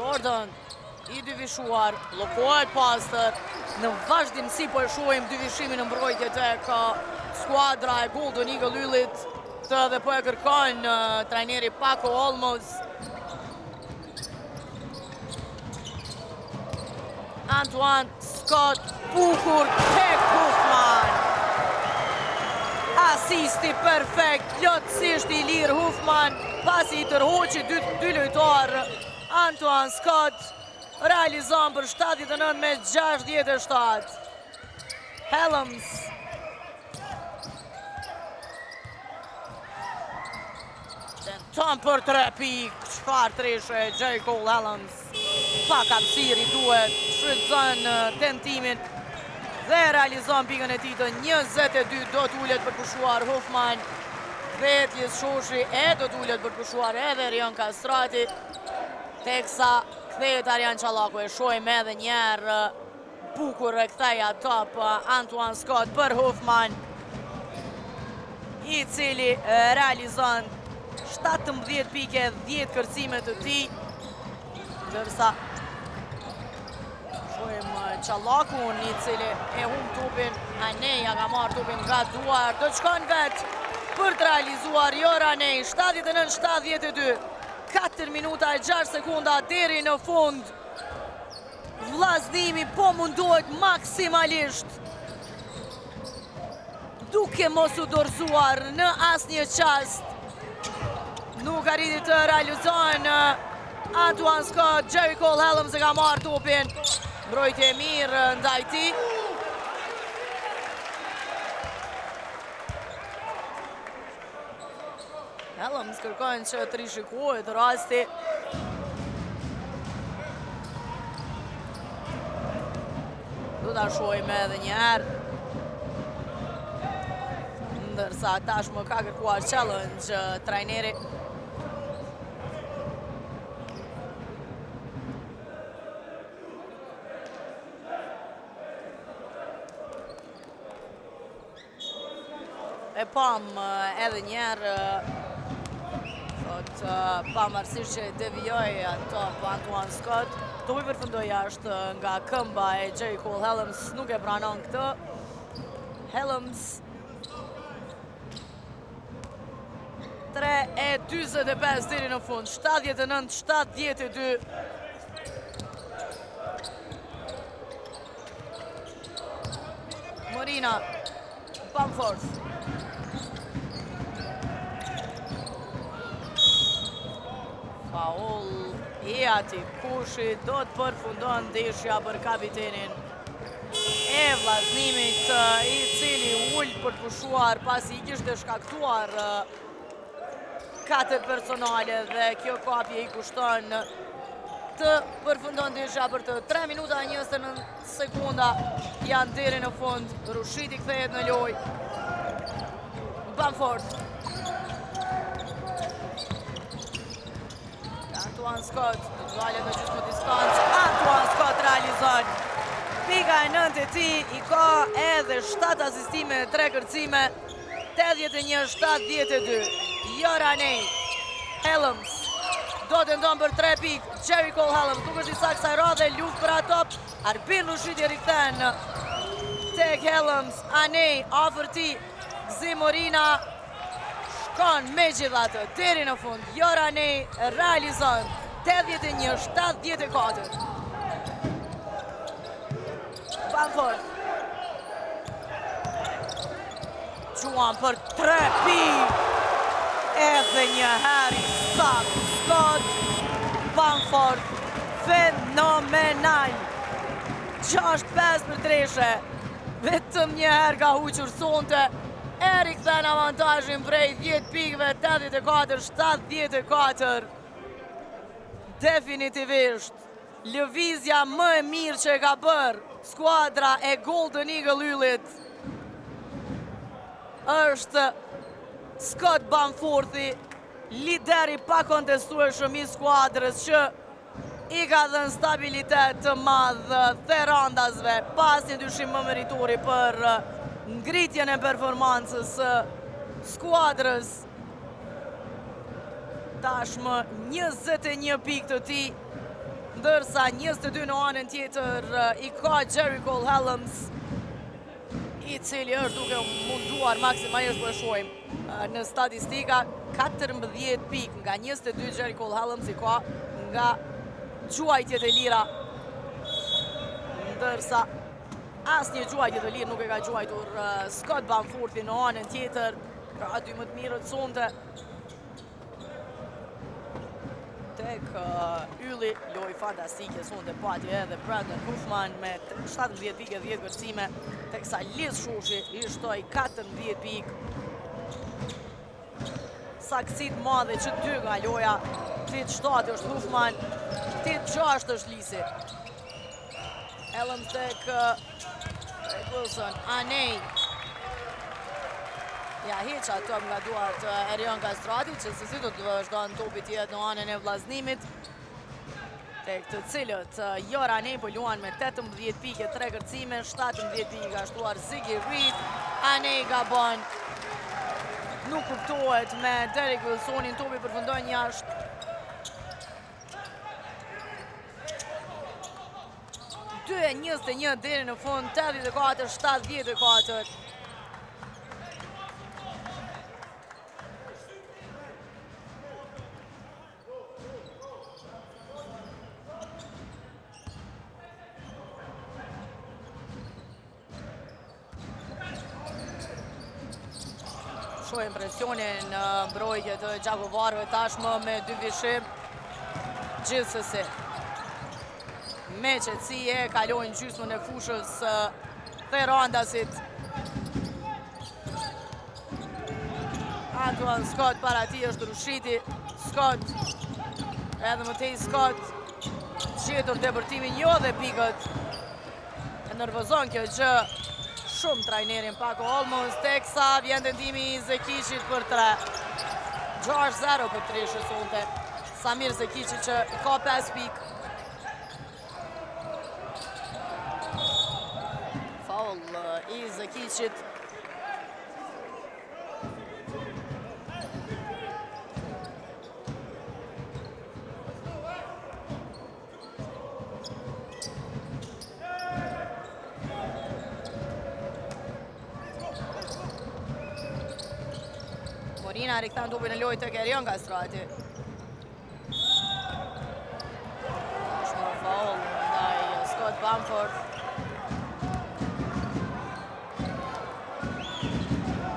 Jordan i dyvishuar, blokohet pastër. Në vazhdimsi po e shohim dyvishimin në mbrojtje tek skuadra e Golden Eagle Yllit, këtë dhe po e kërkon trajneri Paco Olmos. Antoine Scott, bukur tek Hufman. Asisti perfekt, plotësisht i lirë Hufman, pasi i tërhoqi dy lojtar. Antoine Scott realizon për 79-67. Helms tenton për 3 pikë, çfarë treshe J. Cole Helms. Pa kapsiri duhet, shfrytëzon tentimin dhe realizon pikën e tij të 22. Do t'ullet për pushuar Hufman. Vetjes Shoshi do t'ullet për pushuar edhe Rion Kastrati. Teksa kthehet Arjan Qallaku, e shohim edhe njerë bukur e ktheja top Antoine Scott për Hufman, i cili realizon 17 pike, 10 kërcime të tij, ndërsa shohim Qallakun i cili e humb tupin, Aneja ka marrë tupin nga duar, do të shkon vetë për të realizuar Jor Anej, 79-72. 4 minuta e 6 sekunda deri në fund. Vllaznimi po mundohet maksimalisht, duke mos u dorëzuar në asnjë çast. Nuk arriti të realizojnë Antoine Scott. J. Cole Helms e ka marrë tupin. Mbrojtje e mirë ndaj tij. Helms kërkojnë që të rishikohet rasti. Do ta shohim edhe një herë. Ndërsa tashmë ka kërkuar challenge trajneri. E pam edhe një herë pavarësisht që devijoi ato Antoine Scott, topi përfundoi jashtë nga këmba e J. Cole Helms, nuk e pranon këtë. Helms 3:45 deri në fund, 79-72. Morina, Bamford. Faul i ati Kushi, do të përfundon ndeshja për kapitenin e vllaznimit, i cili ul për të pushuar pasi i kishte shkaktuar 4 personale dhe kjo kapje i kushton të përfundon ndeshja për të 3 minuta e 29 sekunda janë deri në fund. Rushiti kthehet në lojë. Bamford. Antoine Scott, dualet në gjysmë distancë. Antoine Scott realizon pika e 9 e tij, i ka edhe 7 asistime, 3 kërcime, 81-72. Jor Anej, Helms do të ndon për 3 pikë. J. Cole Helms nuk është i saktë kësaj radhe, luftë për ato. Arbin Rushiti rikthen tek Helms. Anej afër tij, Gzi Morina shkon megjithatë deri në fund. Jor Anej realizon 81-74. Bamford Quan për 3 pikë. Edhe një herë saktë Scott. Bamford fenomenal. 6-5 për treshe. Vetëm një herë ka huqur sonte. Erik kthen avantazhin prej 10 pikëve, 84-74. Definitivisht lëvizja më e mirë që e ka bërë skuadra e Golden Eagle Yllit është Scott Bamforthi, lideri pa kontestueshëm i skuadrës që i ka dhënë stabilitet të madh Therandasve pas një dyshim më meritori për ngritjen e performancës skuadrës. Tashmë 21 pikë të tij, ndërsa 22 në anën tjetër i ka Jericho Helms, i cili është duke munduar maksimalisht po e shohim në statistika 14 pikë nga 22 Jericho Helms i ka nga gjuajtjet e lira, ndërsa asnjë gjuajtje të lirë nuk e ka gjuajtur Scott Bamforthi në anën tjetër, pra dy më të mirët sonte tek ylli, loj fantastike sonte pati edhe Brandon Huffman me 17 pikë e 10 kërcime, teksa Liz Shushi i shtoi 14 pikë. Saksit madhe që 2 nga loja, 8-7 është Huffman, 8-6 është Lisi. Helms tek Wilson, Anej. Ja heqa top nga duart Erion Kastrati, që sësi do të vazhdon topi tjetë në anën e vllaznimit, tek të cilët Jora Anej po luan me 18 pikë, 3 kërcime, 17 pikë ka shtuar Ziggy Reed. Anej gabon, nuk kuptohet me Derek Wilsonin, topi përfundon jashtë. Dy e 21 deri në fund, 84-74. Shohim presionin mbrojtje të Gjakovarëve tashmë me 2 vishim. Gjithsesi, me qetësi e kalojnë gjysmën e fushës Therandasit. Antoine Scott para ti është Rushiti. Scott, edhe më tej Scott, gjetur depërtimin jo dhe pikët. E nervozon kjo gjë shumë trajnerin Paco Olmos, teksa vjen tentimi i Zekicit për 3. 6-0 për 3 shësonte. Samir Zekici që i ka 5 pikë. Faul i Zekicit. Morina rikëtan topin e lojtë të Erion Kastrati. Shumë faul ndaj Scott Bamforth.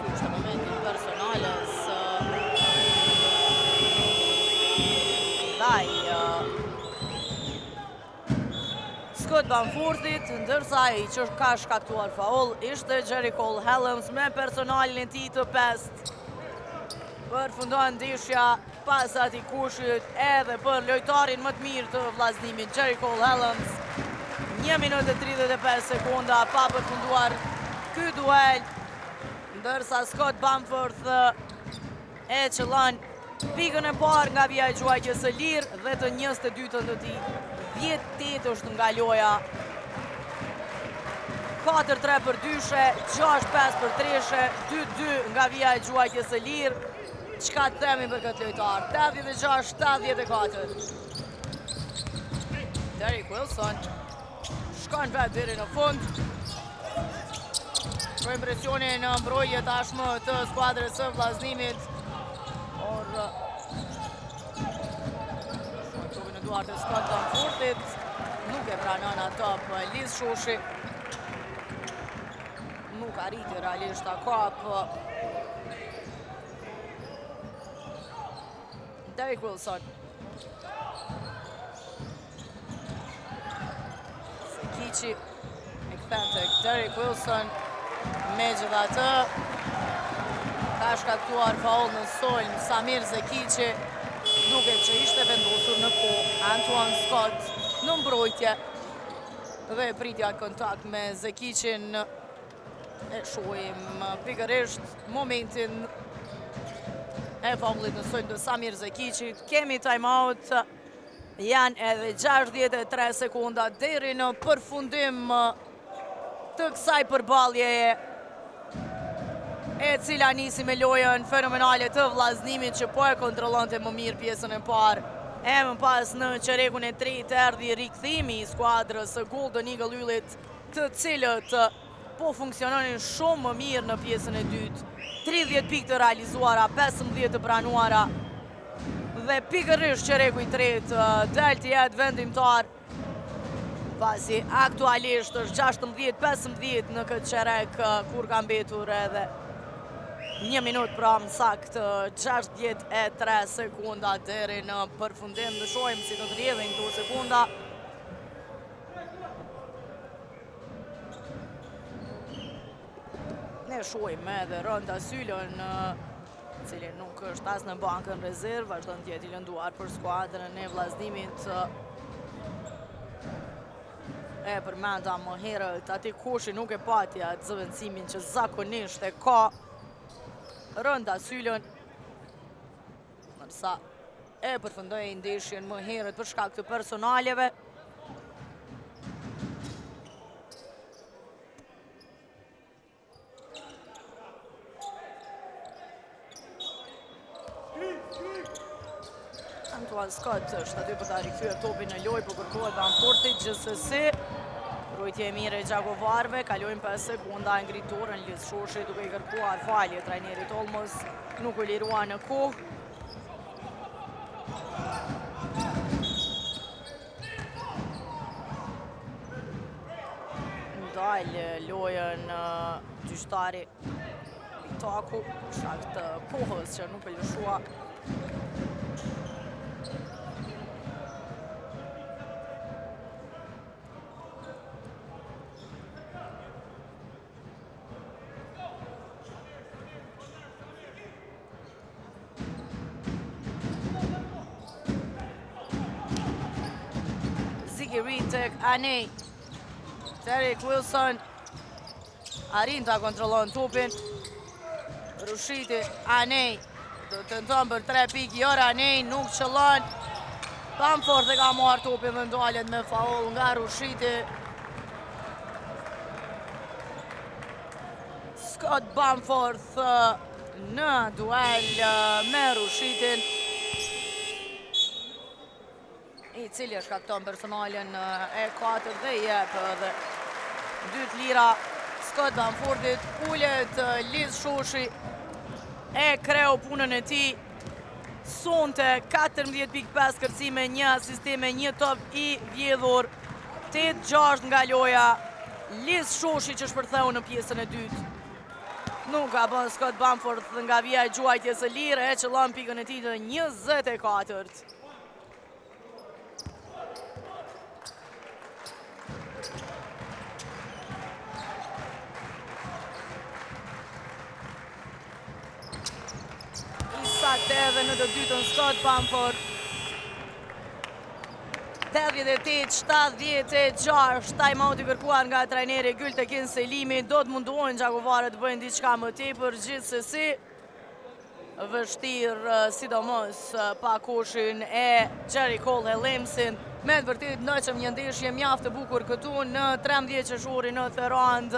Ky është momentin personales ndaj Scott Bamforthit, ndërsa ai që ka shkaktuar faul ishte Jericho Helms me personalin e tij të 5. Përfundon ndeshja pas atij kushit edhe për lojtarin më të mirë të vllaznimit Jericho Helms. 1 minutë e 35 sekonda pa përfunduar ky duel, ndërsa Scott Bamforth e qëllon pikën e parë nga vija e gjuajtjes së lirë dhe të 22-tën të tij. 10-8 është nga loja. 4-3 për dyshe, 6-5 për treshe, 2-2 nga vija e gjuajtjes së lirë. Çka të themi për këtë lojtar? 86-84. Derek Wilson shkon vetë deri në fund. Shohim presionin në mbrojtje tashmë të skuadrës së vllaznimit. Por topin në duart e Scott Bamforthit, nuk e pranon ato për Liz Shushi. Nuk arriti realisht ta kapë Derek Wilson. Zekici e kthen tek Derek Wilson. Megjithatë, ka shkaktuar faul në sulm Samir Zekici, duke që ishte vendosur në kohë Antoine Scott në mbrojtje dhe pritja kontakt me Zekicin. E shohim pikërisht momentin e faullit në sulm të Samir Zekicit. Kemi timeout, janë edhe 63 sekonda deri në përfundim të kësaj përballjeje, e cila nisi me lojën fenomenale të vllaznimit që po e kontrollonte më mirë pjesën e parë. E më pas në qerekun e tretë erdhi rikthimi i skuadrës së Golden Eagle Yllit, të cilët po funksiononin shumë më mirë në pjesën e dytë. 30 pikë të realizuara, 15 të pranuara dhe pikërisht qereku i tretë del të jetë vendimtar, pasi aktualisht është 16-15 në këtë qerek kur ka mbetur edhe 1 minutë pra më sakt 63 sekunda deri në përfundim. Në shohim si të rrjedhin këto sekunda. Ne shohim edhe Rënda Sylën, cili nuk është as në bankën rezervë, vazhdon të jetë i lënduar për skuadrën e vllazënimit. E përmenda më herët, ati Koshi nuk e pati atë zëvendësimin që zakonisht e ka Rënda Sylën, nërsa e përfundoi ndeshjen më herët për shkak të personaleve. Antoine Scott është aty për ta rikthyer topin në lojë, po kërkohet Bamfortit gjithsesi. Mbrojtje e mire e Gjakovarve, kalojnë 5 sekunda e ngriturën, Liz Shoshi duke i kërkuar falje trajnerit Olmos, nuk u lirua në kohë. Ndalë lojën gjyqtari Taku, shak të kohës që nuk e lëshua. Tek Anej, Derek Wilson arrin ta kontrollon topin. Rushiti, Anej do të tenton për 3 pikë, Jora Anej nuk qëllon. Bamford e ka marrë topin dhe ndalet me faul nga Rushiti. Scott Bamford në duel me Rushitin, i cili është shkakton personalen e 4 dhe jep dhe 2 lira Scott Bamfordit. Ullet Liz Shoshi e kreu punën e tij. Sonte 14.5 kërcime, 1 asistime, 1 top i vjedhur, 8-6 nga loja. Liz Shoshi që shpërtheu në pjesën e dytë. Nuk ka bën Scott Bamford nga vija e gjuajtjes së lirë, e qëllon pikën e tij të 24. Edhe në të dytën Scott Bamford. 88-76, time-out i kërkuar nga trajneri Gültekin Selimi. Do të munduojnë Gjakovarët të bëjnë diçka më tepër, gjithsesi vështirë, sidomos pa Koshin e Jerry Cole Hellemsin. Me të vërtet ndaqëm një ndeshje mjaft të bukur këtu në 13 qershorin në Therand,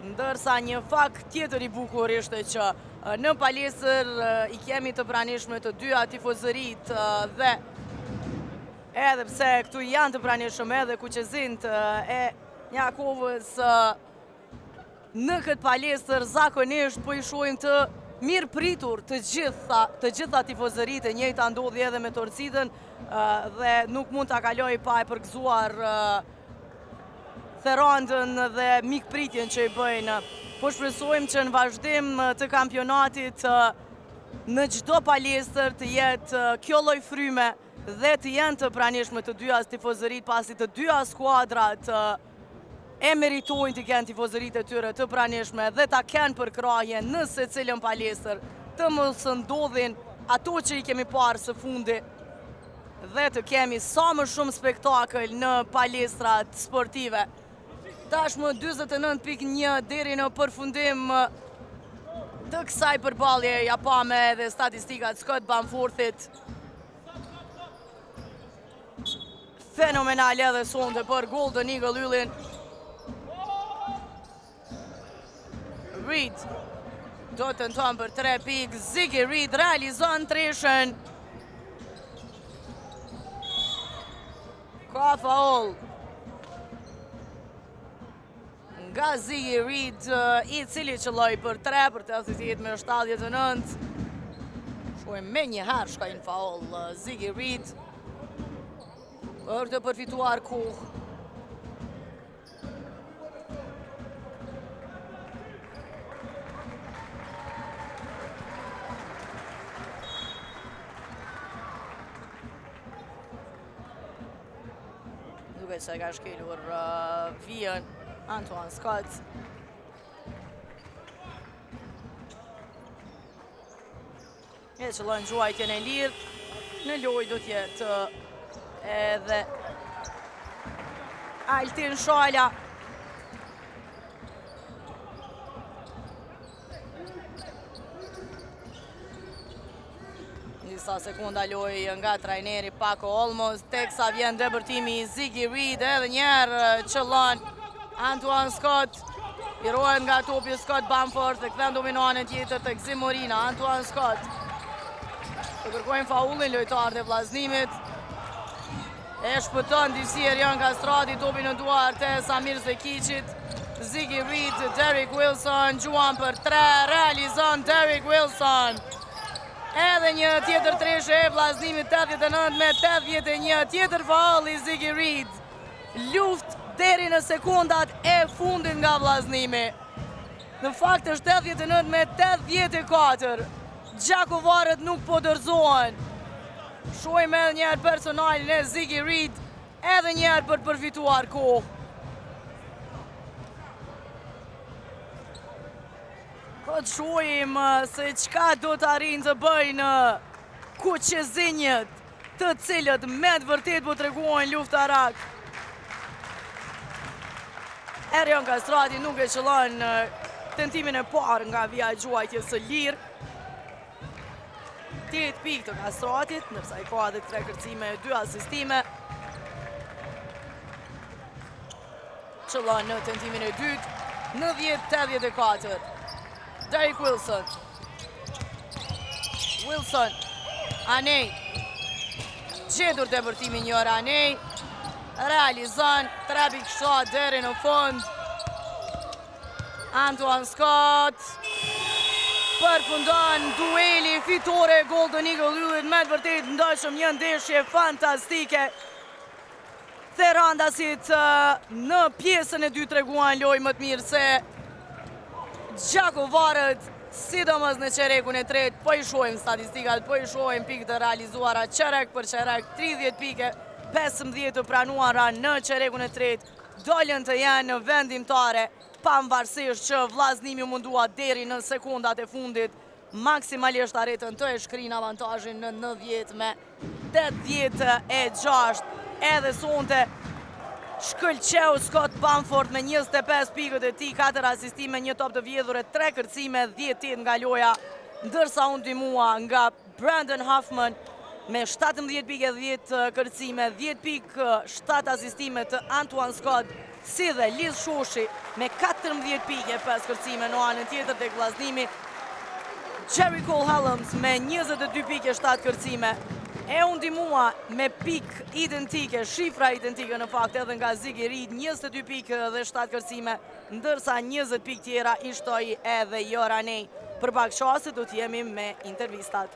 ndërsa një fakt tjetër i bukur ishte që në palestër i kemi të pranishme të dyja tifozërit dhe edhe pse këtu janë të pranishme edhe kuqezint e Jakovës në këtë palestër zakonisht po i shohim të mirë pritur të gjitha tifozërit, e njëjta ndodhi edhe me Torcidën dhe nuk mund ta kaloj pa e përgëzuar Therandën dhe mikpritjen që i bëjnë. Po shpresojmë që në vazhdim të kampionatit në çdo palestër të jetë kjo lloj fryme dhe të jenë të pranishme të dyja tifozërit, pasi të dyja skuadrat e meritojnë të kenë tifozërit e tyre të pranishme dhe ta kenë përkraje në secilën palestër, të mos ndodhin ato që i kemi parë së fundi dhe të kemi sa më shumë spektakël në palestrat sportive. Tashmë 49.1 deri në përfundim të kësaj përballje, ja pame edhe statistikat Scott Bamfordit. Fenomenal edhe sonte për Golden Eagle Yllin. Reed do të tenton për 3 pikë, Ziggy Reed realizon treshën. Ka faul nga Ziggy Reed, i cili qëlloj për 3 për 88-79. Shkojmë me njëherë shkajnë faul Ziggy Reed për të përfituar kohë. Duke që ka shkelur vijën Antoine Scott. E qëllojnë gjuajtjen e lirë, në lojë do tjetë edhe Altin Shala. Disa sekunda lojë nga trajneri Paco Olmos, teksa vjen debërtimi i Ziggy Reed, edhe njerë qëllon Antoine Scott. Pirohet nga topi Scott Bamford dhe kthen dominanën tjetër tek Zimorina. Antoine Scott të kërkojnë faullin lojtarët e vllaznimit. E shpëton disi Erjan Kastrati, topi në duart e Samir Zekiqit. Ziggy Reed, Derek Wilson, gjuan për 3, realizon Derek Wilson. Edhe një tjetër treshe e vllaznimit, 89-81, tjetër faull i Ziggy Reed. Luft deri në sekundat e fundit nga vllaznimi. Në fakt është 89-84. Gjakovarët nuk po dorëzohen. Shohim edhe njerë personalin e Ziggy Reed, edhe njerë për përfituar kohë. Këtë shohim se qka do të arrin të bëjnë kuqezinjët, të cilët me të vërtet po të reguojnë luftarak. Erjan Kastrati nuk e qëllon tentimin e parë nga vija gjuajtjes së lirë. 8 pikë të Kastratit, nërsa i ka edhe 3 kërcime e 2 asistime. Qëllon në tentimin e dytë, në 10-84. Derek Wilson. Wilson. Anej. Gjetur të vërtimin njër Anej. Realizon 3 pikë shot deri në fund. Antoine Scott përfundon dueli fitore Golden Eagle Lullit, me të vërtet ndëshëm një ndeshje fantastike. Therandasit në pjesën e 2 treguan lojë më të mirë se Gjakovarët, sidomos në qerekun e 3, po i shohim statistikat, po i shohim pikë të realizuara qerek për qerek, 30 pike, 15 të pranuara në qerekun e 3, dollën të janë në vendimtare, pavarësisht që vllaznimi mundua deri në sekundat e fundit maksimalisht arritën të e shkrin avantazhin në 90-86. Edhe sonte shkëlqeu Scott Bamford me 25 pikët e tij, 4 asistime, 1 top të vjedhur e 3 kërcime, 10 nga loja, ndërsa u ndihmua nga Brandon Huffman me 17 pikë, 10 kërcime, 10 pikë, 7 asistime të Antoine Scott, si dhe Liz Shoshi me 14 pikë, 5 kërcime në anën tjetër tek vllaznimi. Jerry Cole Helms me 22 pikë, 7 kërcime. E u ndihmua me pikë identike, shifra identike në fakt edhe nga Ziggy Reed, 22 pikë dhe 7 kërcime, ndërsa 20 pikë tjera i shtoi edhe Joranej. Për pak çaste do të jemi me intervistat.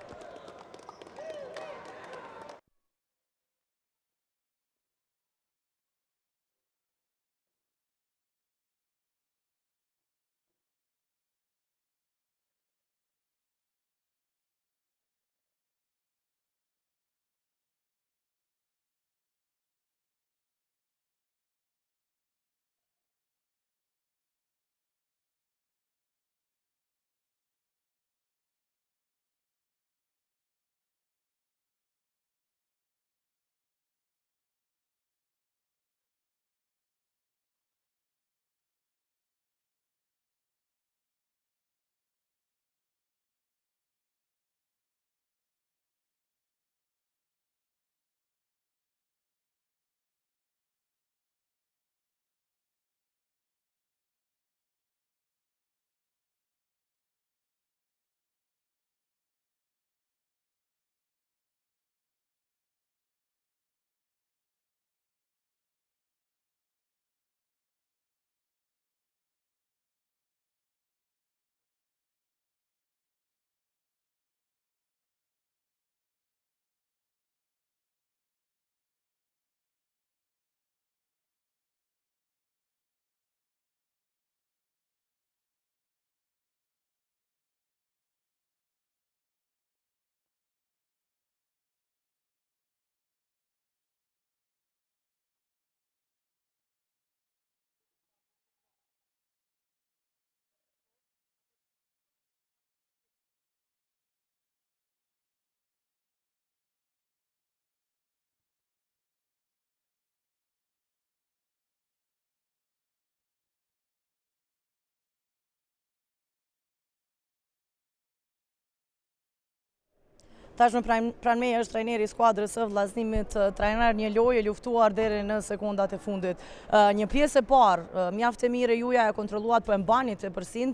Tashmë pranë meje është trajneri i skuadrës së vllazënimit, trajner një lojë luftuar deri në sekondat e fundit. Një pjesë e parë, mjaft e mirë juja e kontrolluat, po e mbani tepërsinë,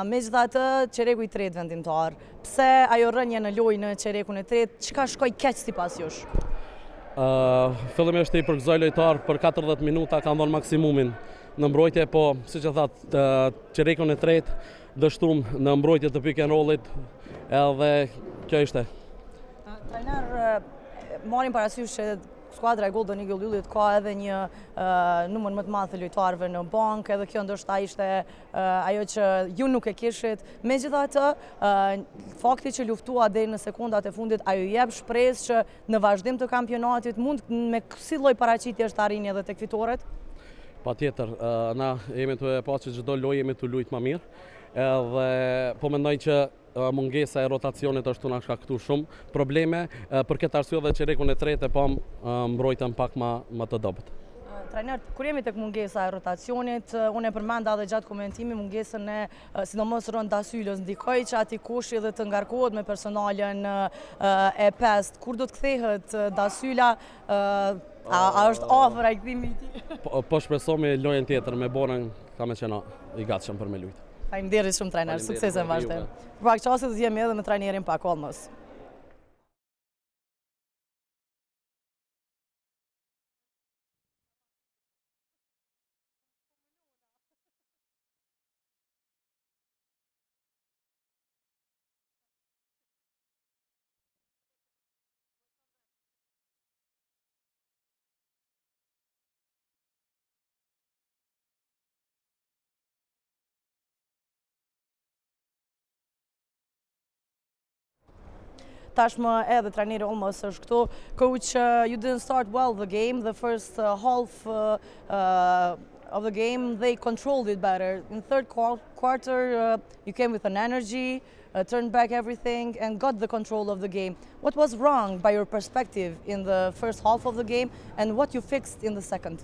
megjithatë çereku i tretë vendimtar. Pse ajo rënje në lojë në çerekun e tretë, çka shkoi keq sipas jush? Fillimisht i përgëzoj lojtar për 40 minuta kanë dhënë maksimumin në mbrojtje, po siç e thatë, çerekun e tretë dështum në mbrojtje të pick and rollit, edhe kjo ishte. Trajner, marrim parasysh që skuadra e Golden Eagle Yllit ka edhe një numër më të madh të lojtarëve në bankë, edhe kjo ndoshta ishte ajo që ju nuk e kishit. Megjithatë, fakti që luftua deri në sekondat e fundit, ajo jep shpresë që në vazhdim të kampionatit mund me si lloj paraqitjesh të arrini edhe tek fitoret? Patjetër, na jemi të pasur që çdo lojë jemi të luajtur më mirë, edhe po mendoj që mungesa e rotacionit është na shkaktu shumë probleme, për këtë arsye dhe çerekun e tretë po mbrojtëm pak më të dobët. Trajner, kur jemi tek mungesa e rotacionit, unë e përmenda edhe gjatë komentimit mungesën e sidomos Ron Dasylës, ndikoi që ati kushi dhe të ngarkohet me personalen e pest. Kur do të kthehet Dasyla, a është afër ai kthimi i tij? Po shpresojmë lojën tjetër me Borën, kam qenë i gatshëm për me luajt. Faleminderit shumë trajner, suksese në vazhdim. Për pak çasti do të jemi edhe me trajnerin Pak Olmos. Tashmë edhe trajneri Olmos është këtu. Coach, you didn't start well the game. The first half of the game, they controlled it better. In third quarter, you came with an energy, turned back everything and got the control of the game. What was wrong by your perspective in the first half of the game and what you fixed in the second?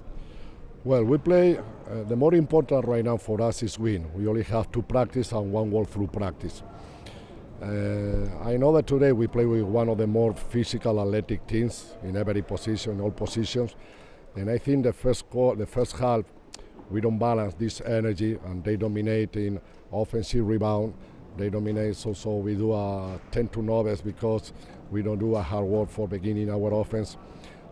Well, we play, the more important right now for us is win. We only have 2 practice and 1 walk-through practice. I know that today we play with one of the more physical, athletic teams in every position, in all positions. And I think the first half, we don't balance this energy and they dominate in offensive rebound. They dominate, so we do a 10 to novice because we don't do a hard work for beginning our offense.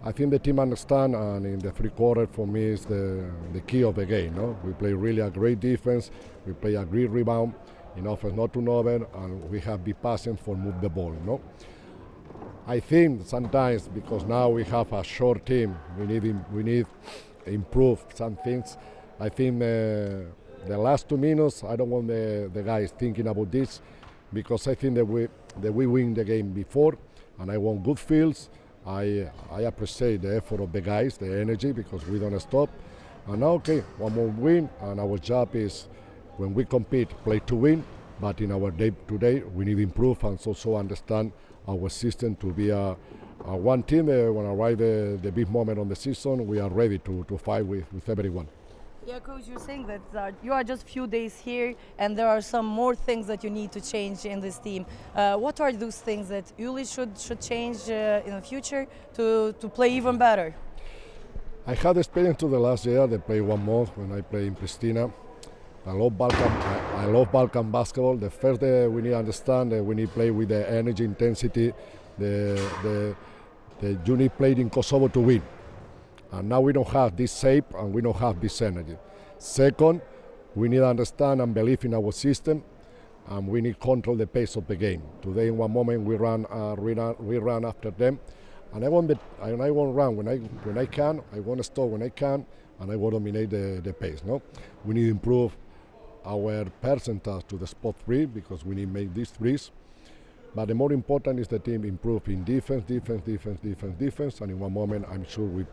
I think the team understand, and in the 3 quarter for me is the key of the game. No? We play really a great defense, we play a great rebound, in offense not to over, and we have big passing for move the ball. No? I think sometimes because now we have a short team, we need improve some things. I think the last 2 minutes, I don't want the guys thinking about this because I think that we win the game before, and I want good fields. I appreciate the effort of the guys, the energy, because we don't stop. And now, okay, 1 more win, and our job is, when we compete, play to win. But in our day today, we need to improve and also understand our system to be a one team. When arrive the big moment on the season, we are ready to fight with everyone. Yeah, Coach, you're saying that you are just few days here and there are some more things that you need to change in this team. What are those things that Uli should change in the future to play even better? I had experience to the last year. They play 1 month when I play in Pristina. I love Balkan basketball. The first day we need to understand that we need to play with the energy, intensity. The unit played in Kosovo to win. And now we don't have this shape and we don't have this energy. Second, we need to understand and believe in our system, and we need to control the pace of the game. Today, in 1 moment, we run after them, and I want run when I can. I want to stop when I can, and I want to dominate the pace. No, we need to improve our percentage to the spot 3 because we need to make these threes. But the more important is the team improve in defense, and in 1 moment I'm sure we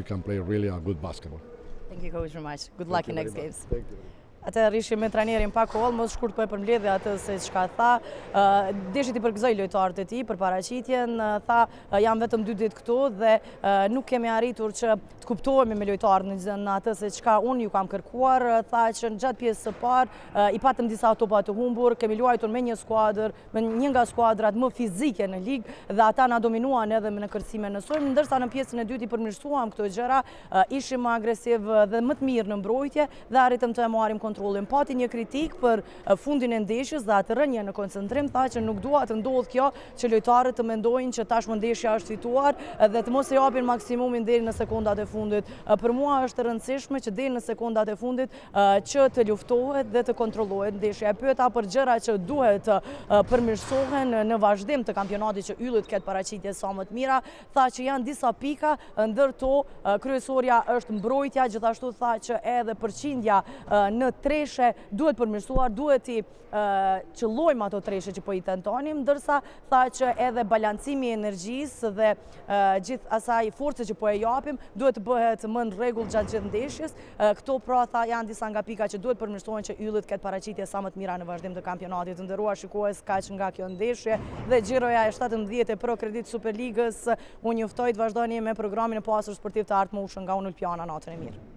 can play really a good basketball. Thank you, Coach, very much. Good luck in next games. Thank you. Atëherë ishim me trajnerin pak kohë, më shkurt po e përmbledhja atë se çka tha. Deshit i përgëzoi lojtarët e tij për paraqitjen, tha jam vetëm 2 ditë këtu dhe nuk kemi arritur që të kuptohemi me lojtarët në atë se çka unë ju kam kërkuar. Tha që në gjatë pjesës së parë i patëm disa topa të humbur, kemi luajtur me një skuadër, me një nga skuadrat më fizike në ligë dhe ata na dominuan edhe në kërcime në sulm, ndërsa në pjesën e dytë i përmirësuam këto gjëra, ishim më agresiv dhe më të mirë në mbrojtje dhe arritëm të marrim kontrollin. Pati një kritik për fundin e ndeshjes dhe atë rënje në koncentrim, tha që nuk dua të ndodhë kjo që lojtarët të mendojnë që tashmë ndeshja është fituar dhe të mos e japin maksimumin deri në sekondat e fundit. Për mua është e rëndësishme që deri në sekondat e fundit që të luftohet dhe të kontrollohet ndeshja. E pyeta për gjëra që duhet të përmirësohen në vazhdim të kampionatit që yllit këtë paraqitje sa më të mira, tha që janë disa pika, ndërto kryesorja është mbrojtja, gjithashtu tha që edhe përqindja në treshe duhet përmirësuar, duhet i qëllojmë ato treshe që po i tentonim, ndërsa tha që edhe balancimi i energjisë dhe gjithë asaj force që po e japim duhet të bëhet më në rregull gjatë gjithë ndeshjes. Këto pra tha janë disa nga pikat që duhet përmirësohen që yllit këtë paraqitje sa më të mira në vazhdim të kampionatit. Të nderuar shikues, kaq nga kjo ndeshje dhe xhiroja e 17 e Pro Kredit Superligës. Unë juftoj të vazhdoni me programin e pasur sportiv të Art Motion nga Unë Ulpiana. Natën e mirë.